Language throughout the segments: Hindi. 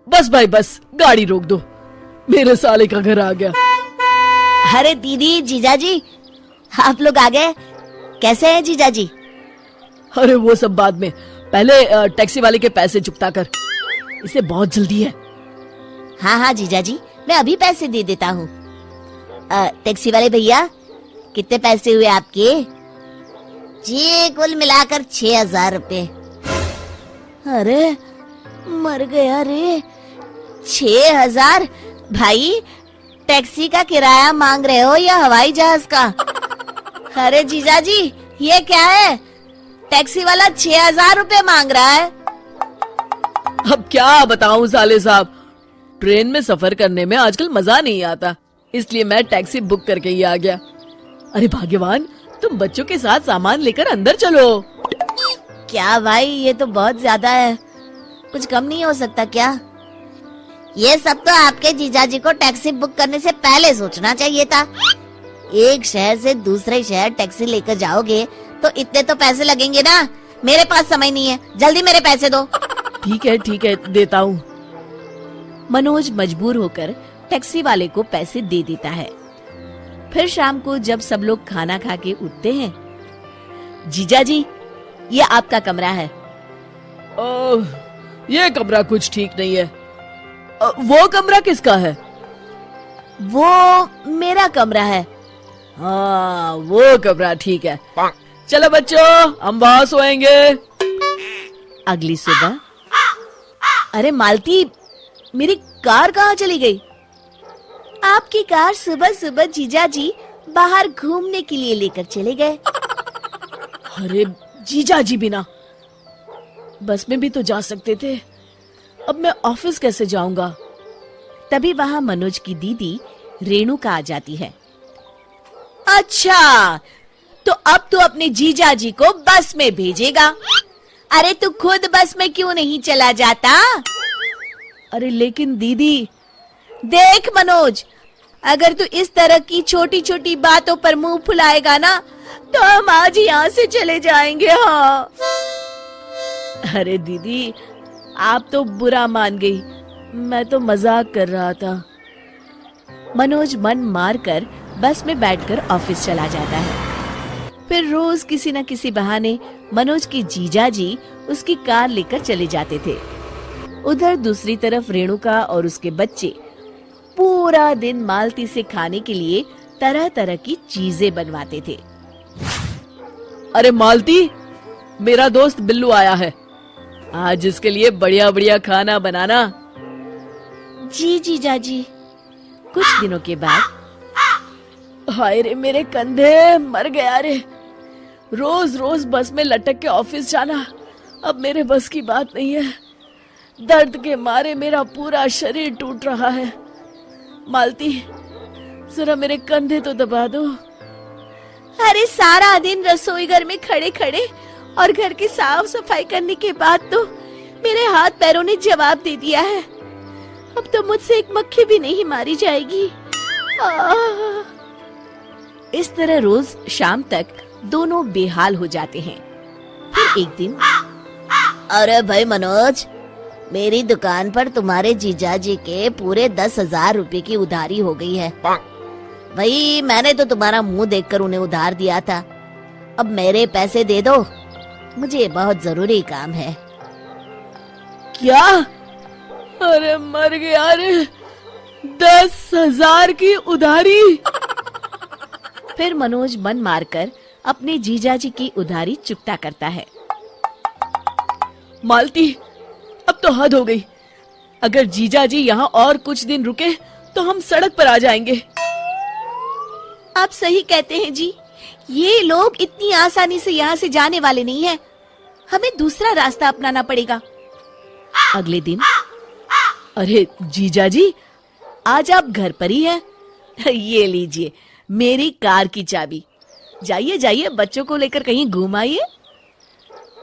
बस भाई बस, गाड़ी रोक दो, मेरे साले का घर आ गया। अरे दीदी, जीजाजी, आप लोग आ गए। कैसे हैं जीजाजी? अरे वो सब बाद में, पहले टैक्सी वाले के पैसे चुकता कर, इसे बहुत जल्दी है। हाँ हाँ जीजाजी, मैं अभी पैसे दे देता हूँ। टैक्सी वाले भैया, कितने पैसे हुए आपके? जी कुल मिलाकर 6,000 रुपए। अरे मर गया रे, 6,000? भाई टैक्सी का किराया मांग रहे हो या हवाई जहाज का? अरे जीजाजी, ये क्या है? टैक्सी वाला 6,000 रुपए मांग रहा है। अब क्या बताऊं साले साहब, ट्रेन में सफर करने में आजकल मजा नहीं आता, इसलिए मैं टैक्सी बुक करके ही आ गया। अरे भाग्यवान, तुम बच्चों के साथ सामान लेकर अंदर चलो। क्या भाई, ये तो बहुत ज्यादा है, कुछ कम नहीं हो सकता क्या? ये सब तो आपके जीजाजी को टैक्सी बुक करने से पहले सोचना चाहिए था। एक शहर से दूसरे शहर टैक्सी लेकर जाओगे तो इतने तो पैसे लगेंगे ना। मेरे पास समय नहीं है, जल्दी मेरे पैसे दो। ठीक है, देता हूँ। मनोज मजबूर होकर टैक्सी वाले को पैसे दे देता है। फिर शाम को जब सब लोग खाना खा के उठते हैं, जीजाजी, ये आपका कमरा है। ओह, ये कमरा कुछ ठीक नहीं है। वो कमरा किसका है? वो मेरा कमरा है। हाँ, वो कमरा ठीक है। चलो बच्चों, हम वहाँ सोएंगे। अगली सुबह, अरे मालती, मेरी कार कहाँ चली गई? आपकी कार सुबह सुबह जीजाजी बाहर घूमने के लिए लेकर चले गए। अरे जीजाजी बिना बस में भी तो जा सकते थे, अब मैं ऑफिस कैसे जाऊंगा? तभी वहाँ मनोज की दीदी रेणुका आ जाती है। अच्छा, तो अब तू अपने जीजाजी को बस में भेजेगा? अरे तू खुद बस में क्यों नहीं चला जाता? अरे लेकिन दीदी। देख मनोज, अगर तू इस तरह की छोटी छोटी बातों पर मुंह फुलाएगा ना, तो हम आज यहाँ से चले जाएंगे। हाँ। अरे दीदी, आप तो बुरा मान गई, मैं तो मजाक कर रहा था। मनोज मन मार कर बस में बैठकर ऑफिस चला जाता है। फिर रोज किसी न किसी बहाने मनोज के जीजाजी उसकी कार लेकर चले जाते थे। उधर दूसरी तरफ रेणुका और उसके बच्चे पूरा दिन मालती से खाने के लिए तरह तरह की चीजें बनवाते थे। अरे मालती, मेरा दोस्त बिल्लू आया है, आज इसके लिए बढ़िया बढ़िया खाना बनाना। जी जीजाजी। कुछ दिनों के बाद, हाय रे मेरे कंधे, मर गया रे, रोज रोज बस में लटक के ऑफिस जाना अब मेरे बस की बात नहीं है। दर्द के मारे मेरा पूरा शरीर टूट रहा है। मालती, जरा मेरे कंधे तो दबा दो। अरे सारा दिन रसोई घर में खड़े खड़े और घर की साफ सफाई करने के बाद तो मेरे हाथ पैरों ने जवाब दे दिया है। अब तो मुझसे एक मक्खी भी नहीं मारी जाएगी। इस तरह रोज शाम तक दोनों बेहाल हो जाते हैं। फिर एक दिन, अरे भाई मनोज, मेरी दुकान पर तुम्हारे जीजाजी के पूरे 10,000 रुपए की उधारी हो गई है। भाई मैंने तो तुम्हारा मुंह देखकर उन्हें उधार दिया था, अब मेरे पैसे दे दो, मुझे बहुत जरूरी काम है। क्या? अरे मर गया रे, 10,000 की उधारी। फिर मनोज मन मारकर अपने जीजाजी की उधारी चुकता करता है। मालती, अब तो हद हो गई, अगर जीजाजी यहाँ और कुछ दिन रुके तो हम सड़क पर आ जाएंगे। आप सही कहते हैं जी, ये लोग इतनी आसानी से यहाँ से जाने वाले नहीं हैं। हमें दूसरा रास्ता अपनाना पड़ेगा। अगले दिन, अरे जीजाजी, आज आप घर पर ही हैं? ये लीजिए मेरी कार की चाबी, जाइए जाइए बच्चों को लेकर कहीं घूम आइए।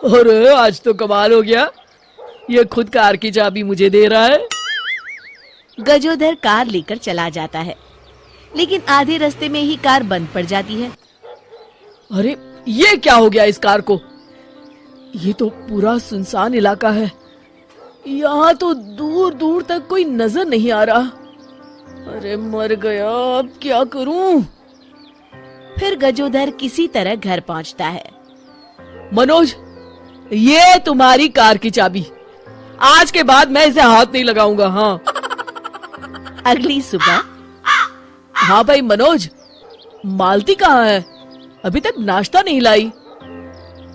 अरे आज तो कमाल हो गया, ये खुद कार की चाबी मुझे दे रहा है। गजोधर कार लेकर चला जाता है, लेकिन आधे रास्ते में ही कार बंद पड़ जाती है। अरे ये क्या हो गया इस कार को? ये तो पूरा सुनसान इलाका है, यहाँ तो दूर दूर तक कोई नजर नहीं आ रहा। अरे मर गया, अब क्या करूं? फिर गजोधर किसी तरह घर पहुंचता है। मनोज, ये तुम्हारी कार की चाबी। आज के बाद मैं इसे हाथ नहीं लगाऊंगा। हाँ अगली सुबह हाँ भाई मनोज, मालती कहाँ है? अभी तक नाश्ता नहीं लाई।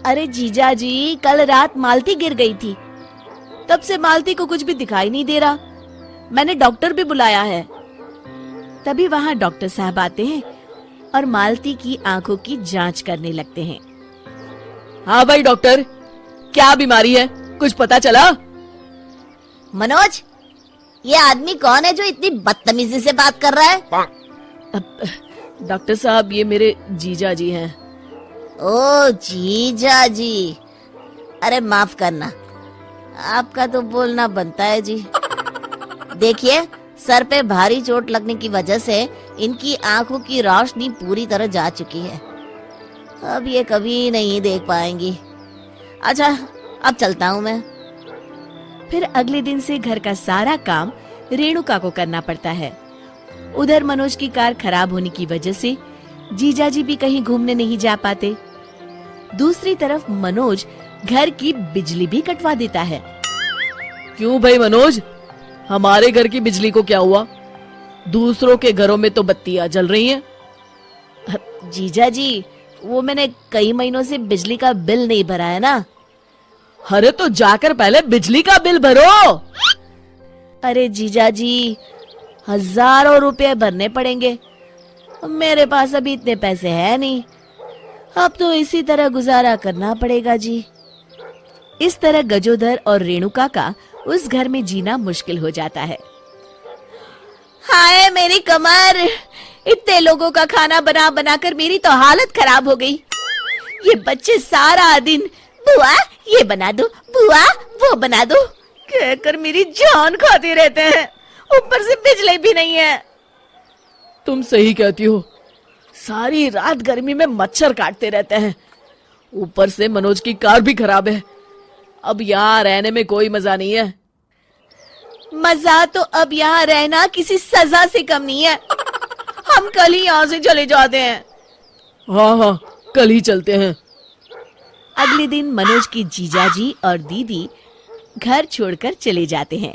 अरे जीजा जी, कल रात मालती गिर गई थी, तब से मालती को कुछ भी दिखाई नहीं दे रहा। मैंने डॉक्टर भी बुलाया है। तभी वहां डॉक्टर साहब आते हैं और मालती की आंखों की जांच करने लगते हैं। हाँ भाई डॉक्टर, क्या बीमारी है, कुछ पता चला? मनोज, ये आदमी कौन है जो इतनी बदतमीजी से बात कर रहा है? डॉक्टर साहब, ये मेरे जीजा जी हैं। ओ जीजा जी, अरे माफ करना, आपका तो बोलना बनता है जी। देखिए, सर पे भारी चोट लगने की वजह से इनकी आंखों की रोशनी पूरी तरह जा चुकी है। अब ये कभी नहीं देख पाएंगी। अच्छा, अब चलता हूँ मैं। फिर अगले दिन से घर का सारा काम रेणुका को करना पड़ता है। उधर मनोज की कार खराब होने की वजह से जीजाजी भी कहीं घूमने नहीं जा पाते। दूसरी तरफ मनोज घर की बिजली भी कटवा देता है। क्यों भाई मनोज, हमारे घर की बिजली को क्या हुआ? दूसरों के घरों में तो बत्तियां जल रही हैं। जीजाजी, वो मैंने कई महीनों से बिजली का बिल नहीं भरा है ना। अरे तो जाकर पहले बिजली का बिल भरो। अरे जीजाजी, हजारों रुपए भरने पड़ेंगे। मेरे पास अभी इतने पैसे हैं नहीं। अब तो इसी तरह गुजारा करना पड़ेगा जी। इस तरह गजोधर और रेणुका का उस घर में जीना मुश्किल हो जाता है। हाय मेरी कमर, इतने लोगों का खाना बना बनाकर मेरी तो हालत खराब हो गई। ये बच्चे सारा दिन बुआ ये बना दो, बुआ वो बना दो कहकर मेरी जान खाते रहते हैं। ऊपर से बिजली भी नहीं है। तुम सही कहती हो, सारी रात गर्मी में मच्छर काटते रहते हैं। ऊपर से मनोज की कार भी खराब है। अब यहाँ रहने में कोई मजा नहीं है। मजा तो अब यहाँ रहना किसी सजा से कम नहीं है। हम कल ही यहाँ से चले जाते हैं। हाँ हाँ, कल ही चलते हैं। अगले दिन मनोज की जीजाजी और दीदी घर छोड़कर चले जाते हैं।